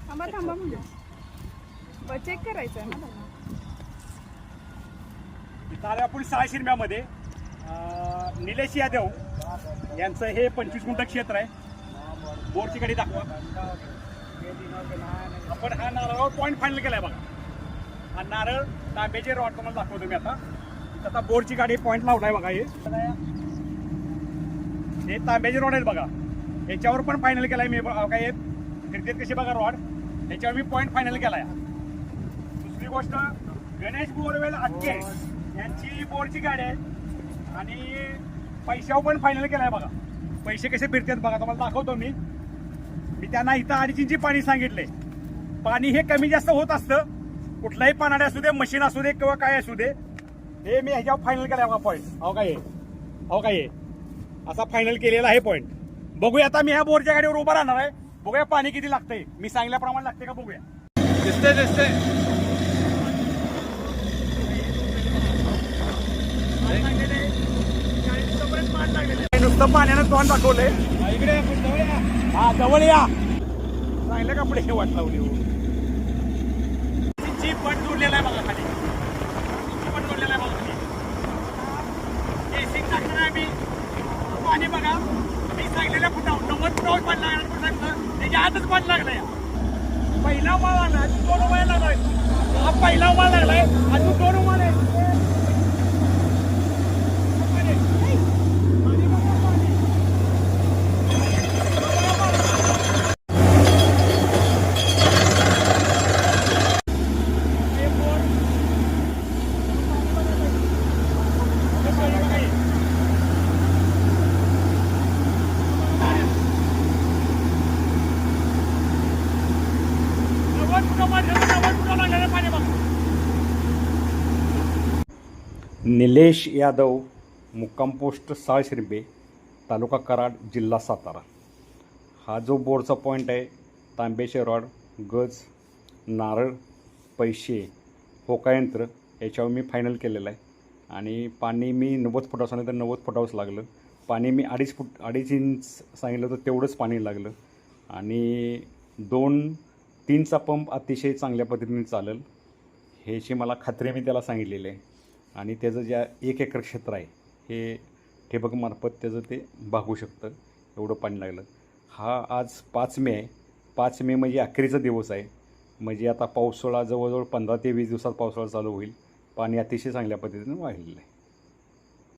थांबा म्हणजे चेक करायचं आहे ना. तारापूर 6 शिरम्यामध्ये निलेश यादव यांचं हे 25 गुंठ क्षेत्र आहे. बोरची गाडी दाखवा. आपण हा नारळावर पॉईंट फायनल केलाय बघा. हा नारळ तांब्याचे रॉड तुम्हाला दाखवतो मी आता बोरची गाडी पॉईंट लावलाय बघा. हे तांब्याचे रॉड आहेत बघा. याच्यावर पण फायनल केलाय मी काय फिरतेत कशी बघा रॉड. याच्यावर मी पॉईंट फायनल केलाय. दुसरी गोष्ट गणेश बोरवेल अटके यांची बोरची गाडी आहे आणि पैशावर पण फायनल केलाय बघा. पैसे कसे फिरतात बघा तुम्हाला दाखवतो मी त्यांना इथं 2.5 इंची पाणी सांगितले. पाणी हे कमी जास्त होत असतं. कुठलाही पानाडे असू दे, मशीन असू दे किंवा काय असू दे, हे मी ह्याच्यावर फायनल केलाय बघा पॉईंट. हो काय असा फायनल केलेला आहे पॉईंट. बघूया आता मी ह्या बोरच्या गाडीवर उभा राहणार आहे. बघूया पाणी किती लागतंय. मी सांगितल्याप्रमाणे लागते का बघूया. दिसते नुसतं पाण्यानं तोंड दाखवलंय. इकडे हा जवळ या. चांगलं कपडे हे वाट लावली. जीप पण जोडलेला आहे बघा खाली. पण जोडलेला आहे बघा खाली. केसिंग टाकणार आहे मी. पाणी बघा मी सांगलेल्या फुटावर 90 फुटावर पाणी लागणार. त्याच्या आतच पाणी लागलंय. पहिला माळ लागला 2 माळ लागलाय. हा पहिला माळ लागलाय अजून 2 माळ आहे. निलेश यादव, मुक्काम पोस्ट 6 शिरबे, तालुका कराड, जिल्हा सातारा. हा जो बोरचा पॉईंट आहे तांब्याचे रॉड, गज, नारळ, पैसे, होकायंत्र याच्यावर मी फायनल केलेलं आहे. आणि पाणी मी 90 फुटावर सांगितलं तर 90 फुटावरच लागलं. पाणी मी 2.5 इंच सांगितलं तर तेवढंच पाणी लागलं. आणि 2-3चा पंप अतिशय चांगल्या पद्धतीने चालेल ह्याची मला खात्री मी त्याला सांगितलेली आहे. आणि त्याचं ज्या 1 एकर क्षेत्र आहे हे ठिबकमार्फत त्याचं ते भागू शकतं एवढं पाणी लागलं. हा आज 5 मे आहे. 5 मे म्हणजे अखेरीचा दिवस आहे. म्हणजे आता पावसाळा जवळजवळ 15 ते 20 दिवसात पावसाळा चालू होईल. पाणी अतिशय चांगल्या पद्धतीने वाढलेलं आहे.